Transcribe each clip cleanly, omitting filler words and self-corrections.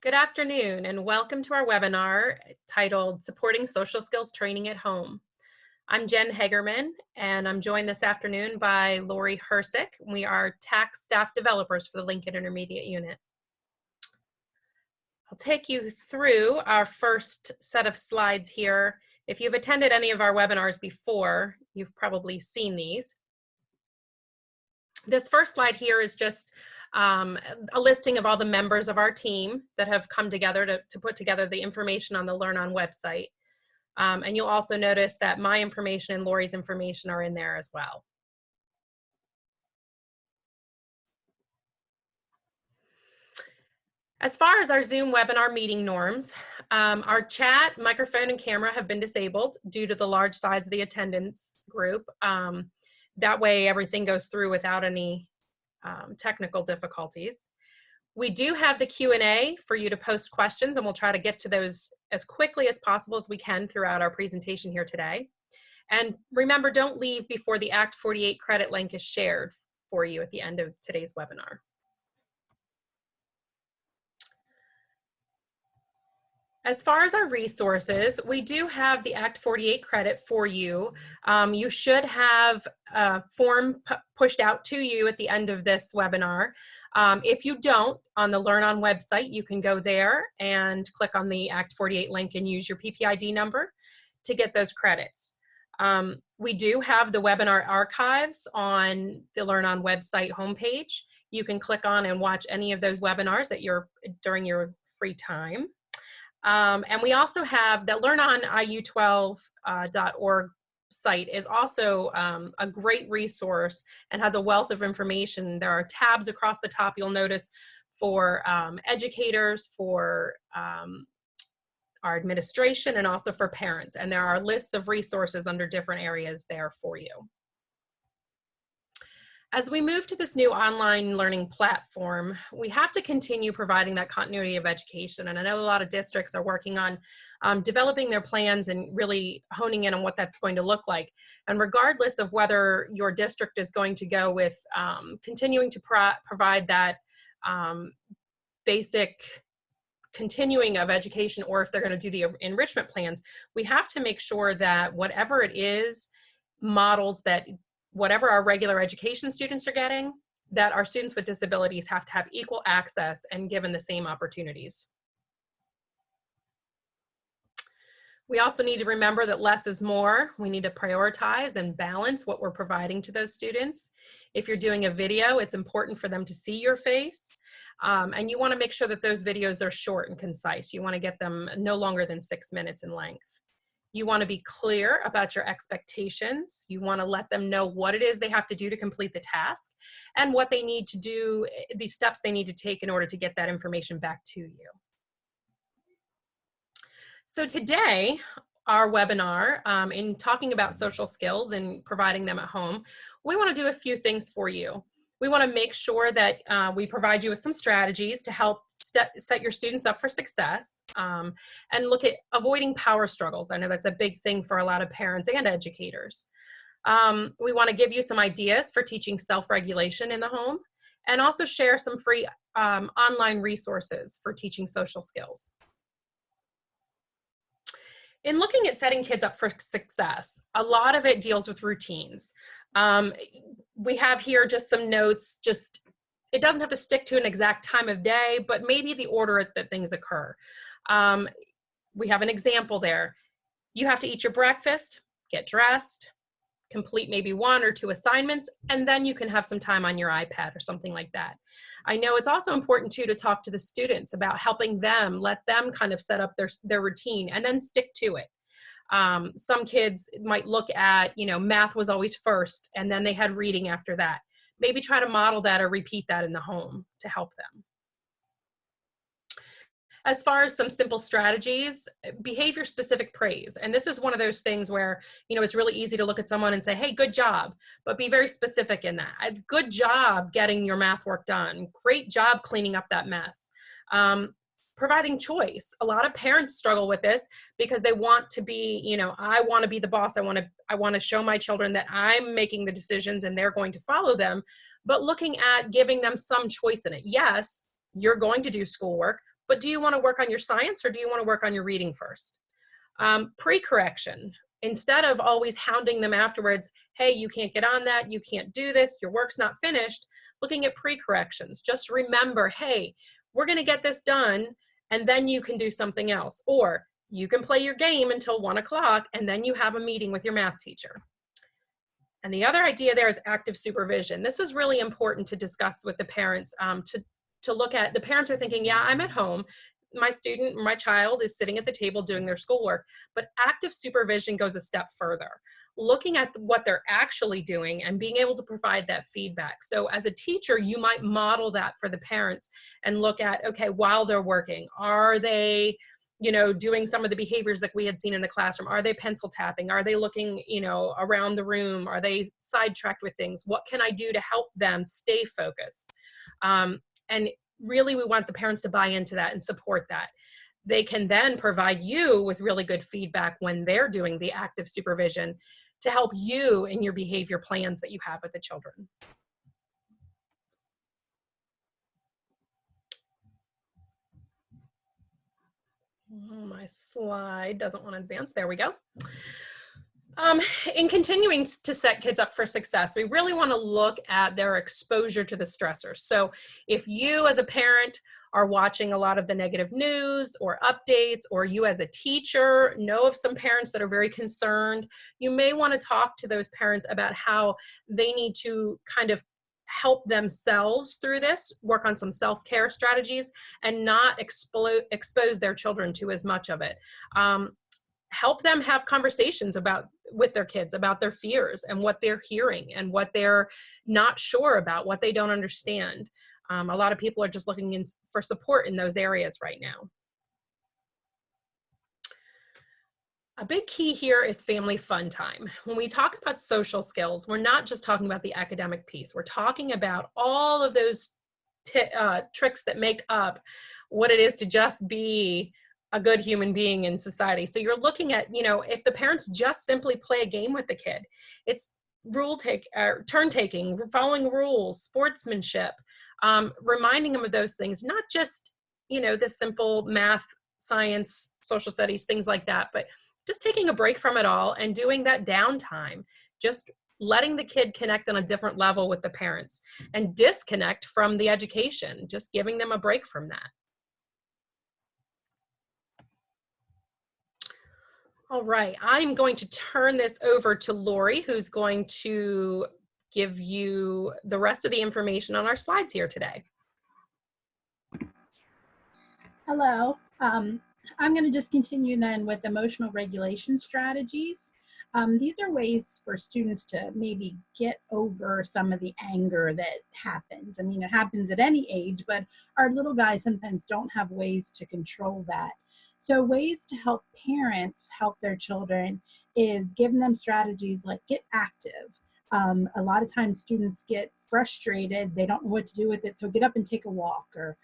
Good afternoon and welcome to our webinar titled Supporting Social Skills Training at Home. I'm Jen Hagerman and I'm joined this afternoon by Lori Hersick. We are tax staff developers for the Lincoln Intermediate Unit. I'll take you through our first set of slides here. If you've attended any of our webinars before, you've probably seen these. This first slide here is just a listing of all the members of our team that have come together to put together the information on the LearnOn website. And you'll also notice that my information and Lori's information are in there as well. As far as our Zoom webinar meeting norms, our chat, microphone, and camera have been disabled due to the large size of the attendance group. That way everything goes through without any technical difficulties. We do have the Q&A for you to post questions, and we'll try to get to those as quickly as possible as we can throughout our presentation here today. And remember, don't leave before the Act 48 credit link is shared for you at the end of today's webinar. As far as our resources, we do have the Act 48 credit for you. You should have a form pushed out to you at the end of this webinar. If you don't, on the LearnOn website, you can go there and click on the Act 48 link and use your PPID number to get those credits. We do have the webinar archives on the LearnOn website homepage. You can click on and watch any of those webinars during your free time. And we also have the LearnOnIU12.org site is also a great resource and has a wealth of information. There are tabs across the top you'll notice for educators, for our administration, and also for parents. And there are lists of resources under different areas there for you. As we move to this new online learning platform, we have to continue providing that continuity of education. And I know a lot of districts are working on developing their plans and really honing in on what that's going to look like. And regardless of whether your district is going to go with continuing to provide that basic continuing of education, or if they're going to do the enrichment plans, we have to make sure that whatever it is models that whatever our regular education students are getting, that our students with disabilities have to have equal access and given the same opportunities. We also need to remember that less is more. We need to prioritize and balance what we're providing to those students. If you're doing a video, it's important for them to see your face. And you want to make sure that those videos are short and concise. You want to get them no longer than 6 minutes in length. You want to be clear about your expectations. You want to let them know what it is they have to do to complete the task and what they need to do, the steps they need to take in order to get that information back to you. So today, our webinar, in talking about social skills and providing them at home, we want to do a few things for you. We want to make sure that we provide you with some strategies to help set your students up for success and look at avoiding power struggles. I know that's a big thing for a lot of parents and educators. We want to give you some ideas for teaching self-regulation in the home and also share some free online resources for teaching social skills. In looking at setting kids up for success, a lot of it deals with routines. We have here just some notes, it doesn't have to stick to an exact time of day, but maybe the order that things occur. We have an example there. You have to eat your breakfast, get dressed, complete maybe 1 or 2 assignments, and then you can have some time on your iPad or something like that. I know it's also important too to talk to the students about helping them, let them kind of set up their routine and then stick to it. Some kids might look at, math was always first and then they had reading after that. Maybe try to model that or repeat that in the home to help them. As far as some simple strategies, behavior-specific praise. And this is one of those things where, it's really easy to look at someone and say, hey, good job, but be very specific in that. Good job getting your math work done. Great job cleaning up that mess. Providing choice. A lot of parents struggle with this because they want to be, I want to be the boss. I want to show my children that I'm making the decisions and they're going to follow them. But looking at giving them some choice in it. Yes, you're going to do schoolwork, but do you want to work on your science or do you want to work on your reading first? Pre-correction. Instead of always hounding them afterwards, hey, you can't get on that, you can't do this, your work's not finished, looking at pre-corrections. Just remember, hey, we're going to get this done, and then you can do something else. Or you can play your game until 1 o'clock, and then you have a meeting with your math teacher. And the other idea there is active supervision. This is really important to discuss with the parents, to look at. The parents are thinking, yeah, I'm at home. My student, my child is sitting at the table doing their schoolwork, but active supervision goes a step further, looking at what they're actually doing and being able to provide that feedback. So as a teacher, you might model that for the parents and look at, okay, while they're working, are they, doing some of the behaviors that we had seen in the classroom? Are they pencil tapping? Are they looking, around the room? Are they sidetracked with things? What can I do to help them stay focused? And really, we want the parents to buy into that and support that. They can then provide you with really good feedback when they're doing the active supervision to help you in your behavior plans that you have with the children. My slide doesn't want to advance. There we go. In continuing to set kids up for success, we really want to look at their exposure to the stressors. So if you as a parent are watching a lot of the negative news or updates, or you as a teacher know of some parents that are very concerned, you may want to talk to those parents about how they need to kind of help themselves through this, work on some self-care strategies, and not expose their children to as much of it. Help them have conversations with their kids about their fears and what they're hearing and what they're not sure about, what they don't understand. A lot of people are just looking for support in those areas right now. A big key here is family fun time. When we talk about social skills, we're not just talking about the academic piece. We're talking about all of those tricks that make up what it is to just be a good human being in society. So you're looking at, if the parents just simply play a game with the kid, it's turn taking, following rules, sportsmanship, reminding them of those things, not just, the simple math, science, social studies, things like that, but just taking a break from it all and doing that downtime, just letting the kid connect on a different level with the parents and disconnect from the education, just giving them a break from that. All right, I'm going to turn this over to Lori, who's going to give you the rest of the information on our slides here today. Hello. I'm going to just continue then with emotional regulation strategies. These are ways for students to maybe get over some of the anger that happens. I mean, it happens at any age, but our little guys sometimes don't have ways to control that. So ways to help parents help their children is giving them strategies like get active. A lot of times students get frustrated, they don't know what to do with it, so get up and take a walk or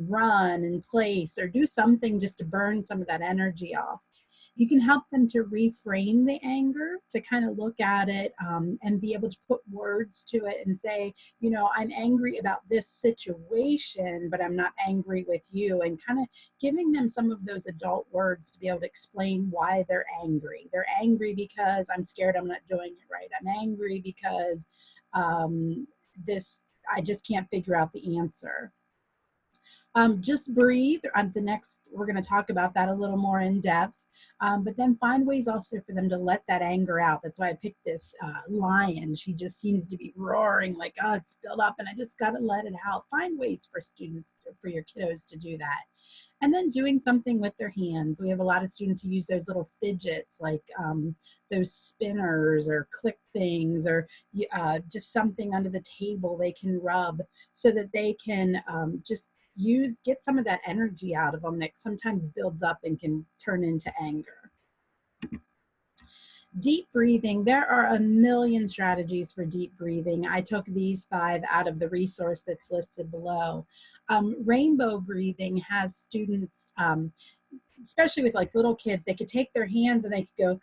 run in place or do something just to burn some of that energy off. You can help them to reframe the anger, to kind of look at it and be able to put words to it and say, I'm angry about this situation, but I'm not angry with you, and kind of giving them some of those adult words to be able to explain why they're angry. They're angry because I'm scared I'm not doing it right. I'm angry because I just can't figure out the answer. Just breathe. We're going to talk about that a little more in depth. But then find ways also for them to let that anger out. That's why I picked this lion. She just seems to be roaring like, oh, it's built up and I just got to let it out. Find ways for your kiddos to do that. And then doing something with their hands. We have a lot of students who use those little fidgets like those spinners or click things, or just something under the table they can rub so that they can just get some of that energy out of them that sometimes builds up and can turn into anger. Deep breathing. There are a million strategies for deep breathing. I took these 5 out of the resource that's listed below. Rainbow breathing has students, especially with like little kids, they could take their hands and they could go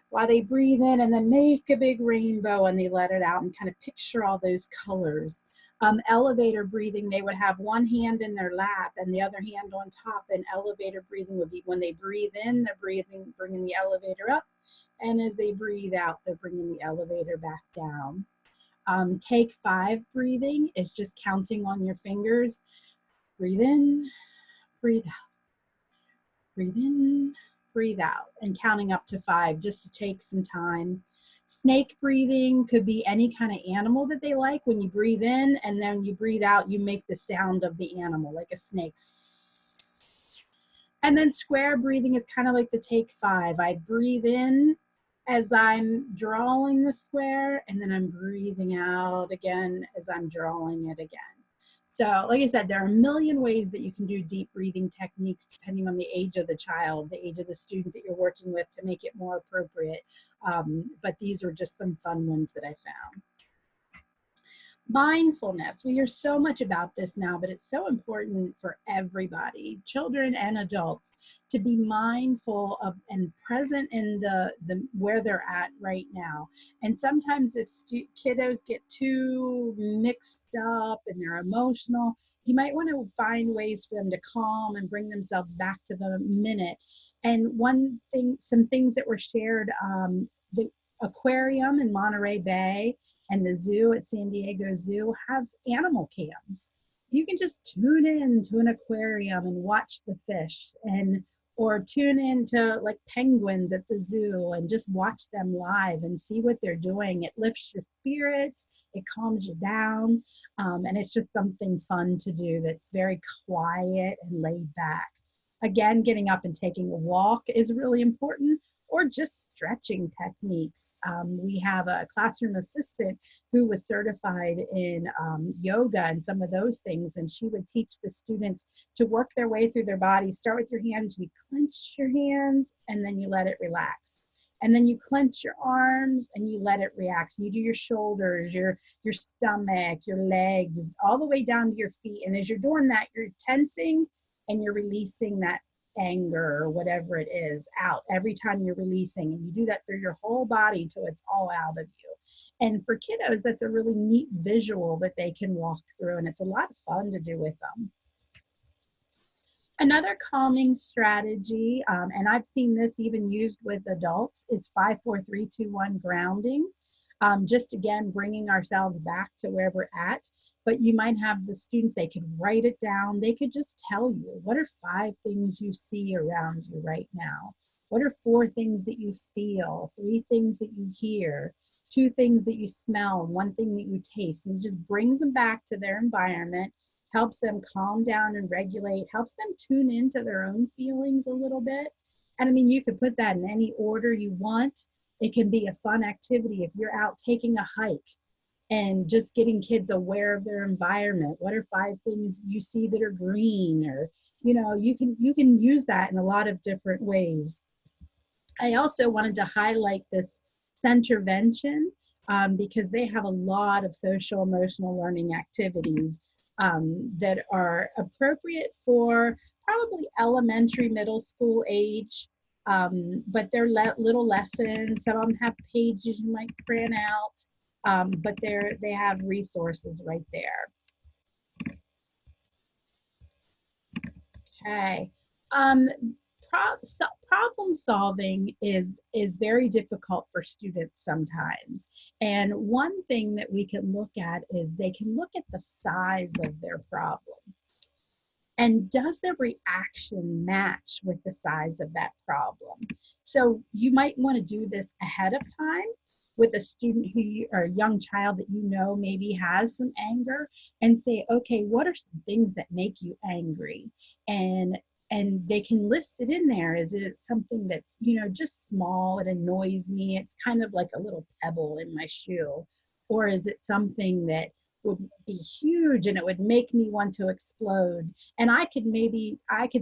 while they breathe in and then make a big rainbow and they let it out and kind of picture all those colors. Elevator breathing, they would have one hand in their lap and the other hand on top, and elevator breathing would be when they breathe in, they're bringing the elevator up, and as they breathe out, they're bringing the elevator back down. Take 5 breathing is just counting on your fingers. Breathe in, breathe out. Breathe in, breathe out, and counting up to 5 just to take some time. Snake breathing could be any kind of animal that they like. When you breathe in and then you breathe out, you make the sound of the animal, like a snake. And then square breathing is kind of like the take 5. I breathe in as I'm drawing the square, and then I'm breathing out again as I'm drawing it again. So like I said, there are a million ways that you can do deep breathing techniques depending on the age of the child, the age of the student that you're working with, to make it more appropriate. But these are just some fun ones that I found. Mindfulness. We hear so much about this now, but it's so important for everybody, children and adults, to be mindful of and present in the where they're at right now. And sometimes if kiddos get too mixed up and they're emotional, you might want to find ways for them to calm and bring themselves back to the minute. And one thing, some things that were shared, the aquarium in Monterey Bay and the zoo at San Diego Zoo have animal cams. You can just tune in to an aquarium and watch the fish, or tune in to like penguins at the zoo and just watch them live and see what they're doing. It lifts your spirits, it calms you down, and it's just something fun to do that's very quiet and laid back. Again, getting up and taking a walk is really important, or just stretching techniques. We have a classroom assistant who was certified in yoga and some of those things, and she would teach the students to work their way through their body. Start with your hands, you clench your hands, and then you let it relax. And then you clench your arms and you let it relax. You do your shoulders, your stomach, your legs, all the way down to your feet. And as you're doing that, you're tensing and you're releasing that anger or whatever it is out every time you're releasing, and you do that through your whole body till it's all out of you. And for kiddos, that's a really neat visual that they can walk through, and it's a lot of fun to do with them. Another calming strategy, and I've seen this even used with adults, is 5, 4, 3, 2, 1 grounding. Just again, bringing ourselves back to where we're at. But you might have the students, they could write it down. They could just tell you, what are 5 things you see around you right now? What are 4 things that you feel? 3 things that you hear? 2 things that you smell? 1 thing that you taste? And it just brings them back to their environment, helps them calm down and regulate, helps them tune into their own feelings a little bit. And I mean, you could put that in any order you want. It can be a fun activity if you're out taking a hike and just getting kids aware of their environment. What are 5 things you see that are green? Or, you know, you can use that in a lot of different ways. I also wanted to highlight this Centervention because they have a lot of social emotional learning activities that are appropriate for probably elementary, middle school age, but they're little lessons. Some of them have pages you might print out, but they have resources right there. Okay. Problem solving is very difficult for students sometimes. And one thing that we can look at is they can look at the size of their problem. And does the reaction match with the size of that problem? So you might want to do this ahead of time with a student or a young child that you know maybe has some anger, and say, okay, what are some things that make you angry? And they can list it in there. Is it something that's, you know, just small, it annoys me, it's kind of like a little pebble in my shoe? Or is it something that would be huge and it would make me want to explode? And I could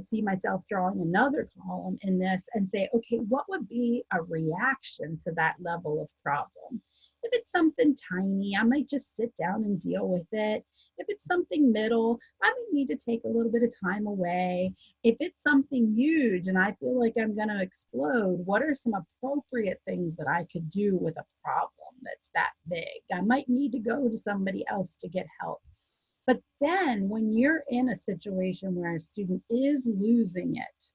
see myself drawing another column in this and say, okay, what would be a reaction to that level of problem? If it's something tiny, I might just sit down and deal with it. If it's something middle, I might need to take a little bit of time away. If it's something huge and I feel like I'm going to explode, what are some appropriate things that I could do with a problem that's that big? I might need to go to somebody else to get help. But then when you're in a situation where a student is losing it,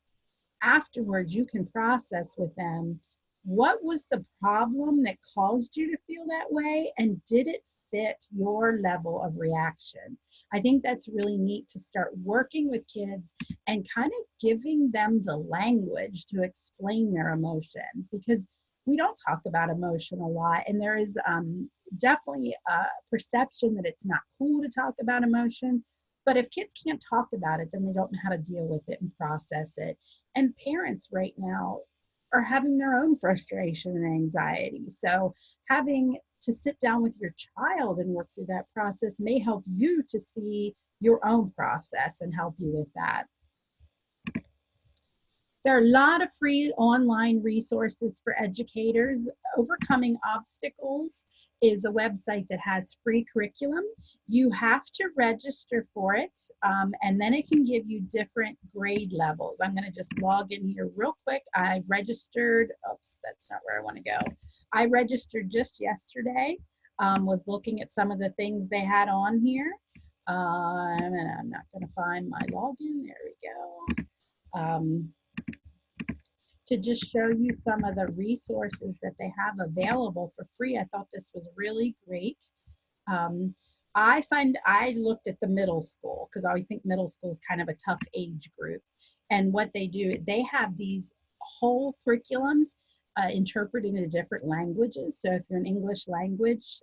afterwards you can process with them, what was the problem that caused you to feel that way, and did it fit your level of reaction? I think that's really neat to start working with kids and kind of giving them the language to explain their emotions, because we don't talk about emotion a lot, and there is definitely a perception that it's not cool to talk about emotion. But if kids can't talk about it, then they don't know how to deal with it and process it. And parents right now are having their own frustration and anxiety. So having to sit down with your child and work through that process may help you to see your own process and help you with that. There are a lot of free online resources for educators. Overcoming Obstacles is a website that has free curriculum. You have to register for it, and then it can give you different grade levels. I'm going to just log in here real quick. I registered, oops, that's not where I want to go. I registered just yesterday, was looking at some of the things they had on here. And I'm not going to find my login. There we go. To just show you some of the resources that they have available for free. I thought this was really great. I looked at the middle school because I always think middle school is kind of a tough age group. And what they do, they have these whole curriculums interpreted into different languages. So if you're an English language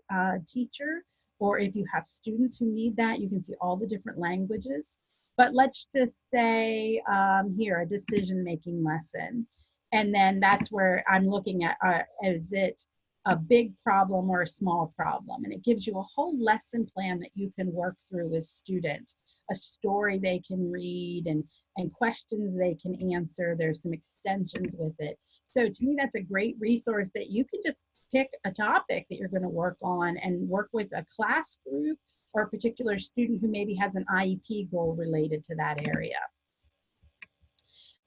teacher, or if you have students who need that, you can see all the different languages. But let's just say here, a decision-making lesson. And then that's where I'm looking at, is it a big problem or a small problem? And it gives you a whole lesson plan that you can work through with students, a story they can read, and questions they can answer. There's some extensions with it. So to me, that's a great resource that you can just pick a topic that you're going to work on and work with a class group or a particular student who maybe has an IEP goal related to that area.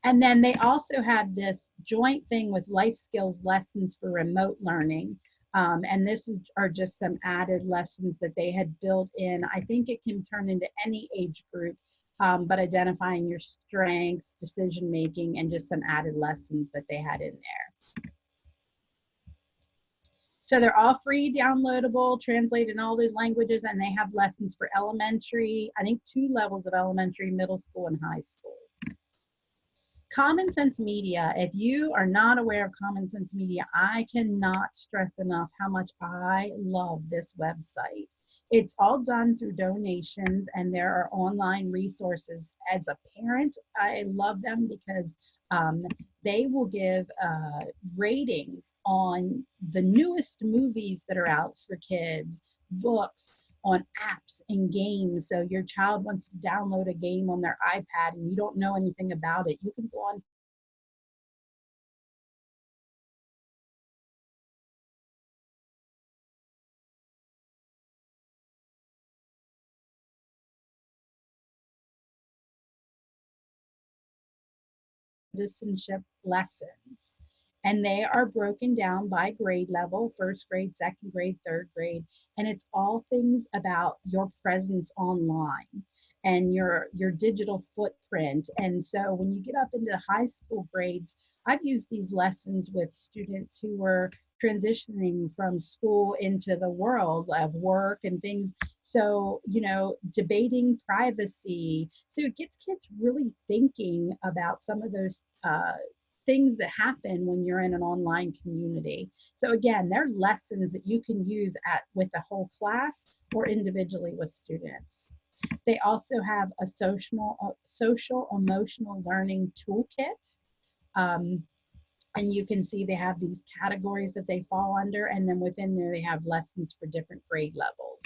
And then they also have this joint thing with life skills lessons for remote learning. And are just some added lessons that they had built in. I think it can turn into any age group, but identifying your strengths, decision making, and just some added lessons that they had in there. So they're all free, downloadable, translated in all those languages, and they have lessons for elementary, I think 2 levels of elementary, middle school, and high school. Common Sense Media. If you are not aware of Common Sense Media, I cannot stress enough how much I love this website. It's all done through donations, and there are online resources. As a parent, I love them because they will give ratings on the newest movies that are out for kids, books, on apps and games. So your child wants to download a game on their iPad and you don't know anything about it, you can go on citizenship lessons. And they are broken down by grade level, first grade, second grade, third grade. And it's all things about your presence online and your digital footprint. And so when you get up into high school grades, I've used these lessons with students who were transitioning from school into the world of work and things. So, debating privacy. So it gets kids really thinking about some of those things that happen when you're in an online community. So again, they're lessons that you can use with a whole class or individually with students. They also have a social emotional learning toolkit. And you can see they have these categories that they fall under, and then within there they have lessons for different grade levels.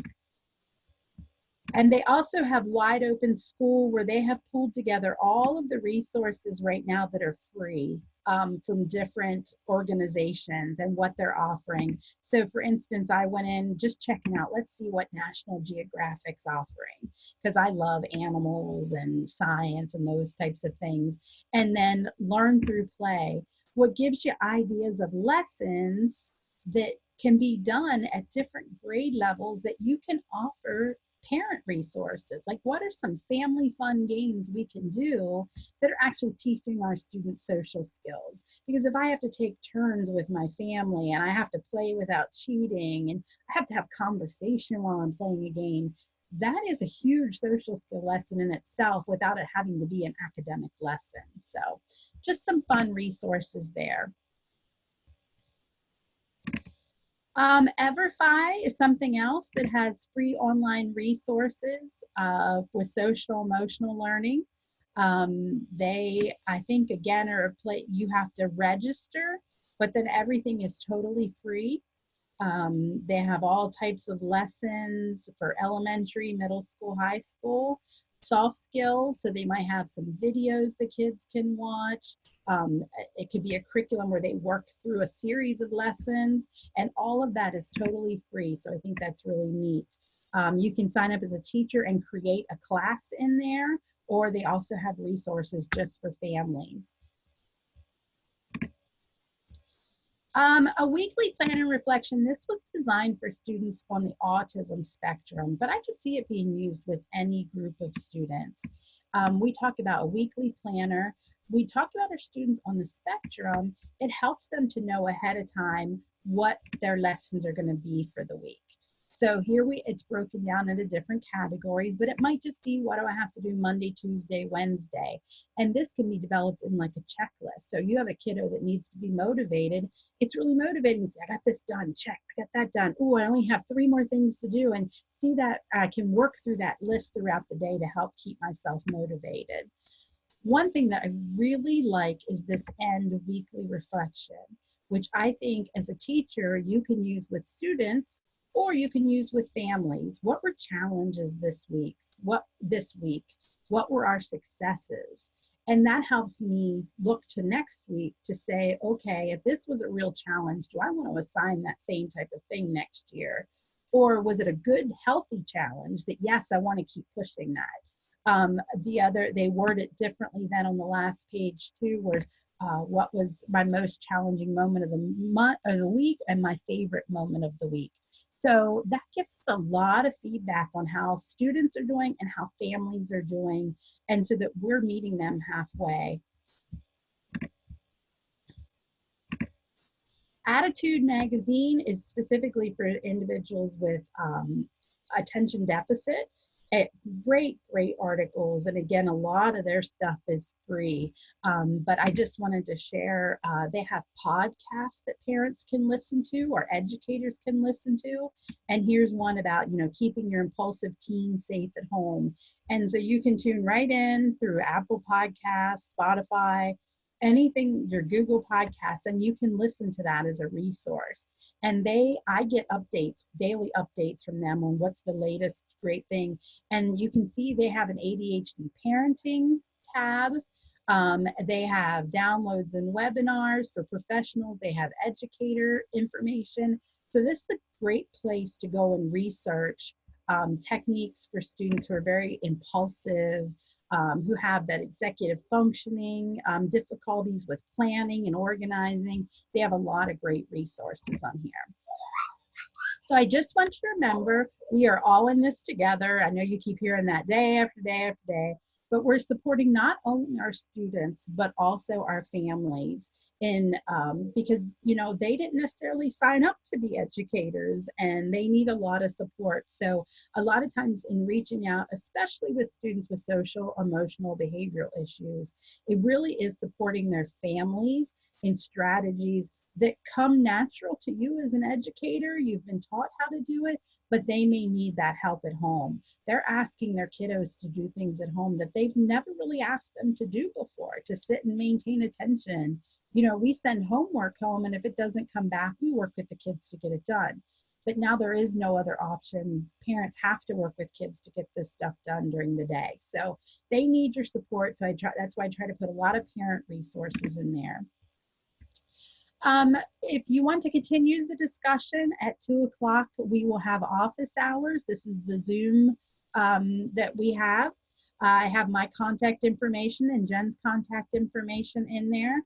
And they also have Wide Open School, where they have pulled together all of the resources right now that are free from different organizations and what they're offering. So for instance, I went in just checking out, let's see what National Geographic's offering, because I love animals and science and those types of things. And then Learn Through Play, what gives you ideas of lessons that can be done at different grade levels that you can offer parent resources. Like, what are some family fun games we can do that are actually teaching our students social skills? Because if I have to take turns with my family and I have to play without cheating and I have to have conversation while I'm playing a game, that is a huge social skill lesson in itself without it having to be an academic lesson. So just some fun resources there. EverFi is something else that has free online resources for social emotional learning. They, I think, again, are a place you have to register, but then everything is totally free. They have all types of lessons for elementary, middle school, high school, soft skills. So they might have some videos the kids can watch. It could be a curriculum where they work through a series of lessons, and all of that is totally free. So I think that's really neat. You can sign up as a teacher and create a class in there, or they also have resources just for families. A weekly plan and reflection. This was designed for students on the autism spectrum, but I could see it being used with any group of students. We talk about a weekly planner. We talk about our students on the spectrum. It helps them to know ahead of time what their lessons are going to be for the week. So here it's broken down into different categories, but it might just be, what do I have to do Monday, Tuesday, Wednesday? And this can be developed in like a checklist. So you have a kiddo that needs to be motivated. It's really motivating to say, I got this done, check, I got that done. Oh, I only have 3 more things to do, and see that I can work through that list throughout the day to help keep myself motivated. One thing that I really like is this end weekly reflection, which I think as a teacher, you can use with students or you can use with families. What were challenges this week? What were our successes? And that helps me look to next week to say, okay, if this was a real challenge, do I want to assign that same type of thing next year? Or was it a good, healthy challenge that, yes, I want to keep pushing that? They word it differently than on the last page too, was what was my most challenging moment of the month or the week and my favorite moment of the week. So that gives us a lot of feedback on how students are doing and how families are doing, and so that we're meeting them halfway. Attitude Magazine is specifically for individuals with attention deficit. Great articles, and again, a lot of their stuff is free. But I just wanted to share, they have podcasts that parents can listen to or educators can listen to. And here's one about, keeping your impulsive teen safe at home. And so you can tune right in through Apple Podcasts, Spotify, anything, your Google Podcasts, and you can listen to that as a resource. And I get daily updates from them on what's the latest great thing. And you can see they have an ADHD parenting tab. They have downloads and webinars for professionals. They have educator information. So this is a great place to go and research techniques for students who are very impulsive, who have that executive functioning, difficulties with planning and organizing. They have a lot of great resources on here. So I just want you to remember, we are all in this together. I know you keep hearing that day after day after day, but we're supporting not only our students, but also our families because, they didn't necessarily sign up to be educators and they need a lot of support. So a lot of times in reaching out, especially with students with social, emotional, behavioral issues, it really is supporting their families in strategies that come natural to you as an educator. You've been taught how to do it, but they may need that help at home. They're asking their kiddos to do things at home that they've never really asked them to do before, to sit and maintain attention. We send homework home, and if it doesn't come back, we work with the kids to get it done. But now there is no other option. Parents have to work with kids to get this stuff done during the day. So they need your support. So that's why I try to put a lot of parent resources in there. If you want to continue the discussion at 2 o'clock, we will have office hours. This is the Zoom that we have. I have my contact information and Jen's contact information in there.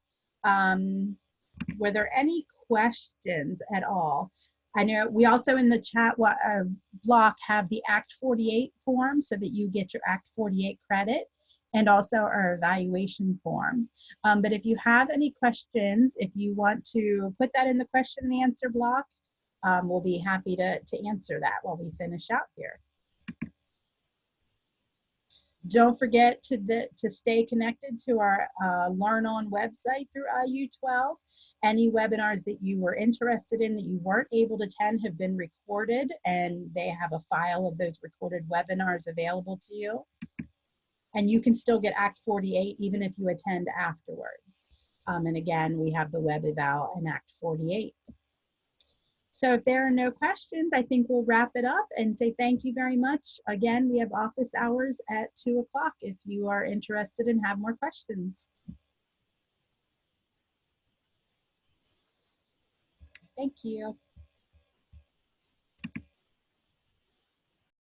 Were there any questions at all? I know we also in the chat block have the Act 48 form so that you get your Act 48 credit, and also our evaluation form. But if you have any questions, if you want to put that in the question and answer block, we'll be happy to answer that while we finish out here. Don't forget to stay connected to our LearnOn website through IU12. Any webinars that you were interested in that you weren't able to attend have been recorded, and they have a file of those recorded webinars available to you. And you can still get Act 48 even if you attend afterwards. And again, we have the web eval and Act 48. So if there are no questions, I think we'll wrap it up and say thank you very much. Again, we have office hours at 2 o'clock if you are interested and have more questions. Thank you.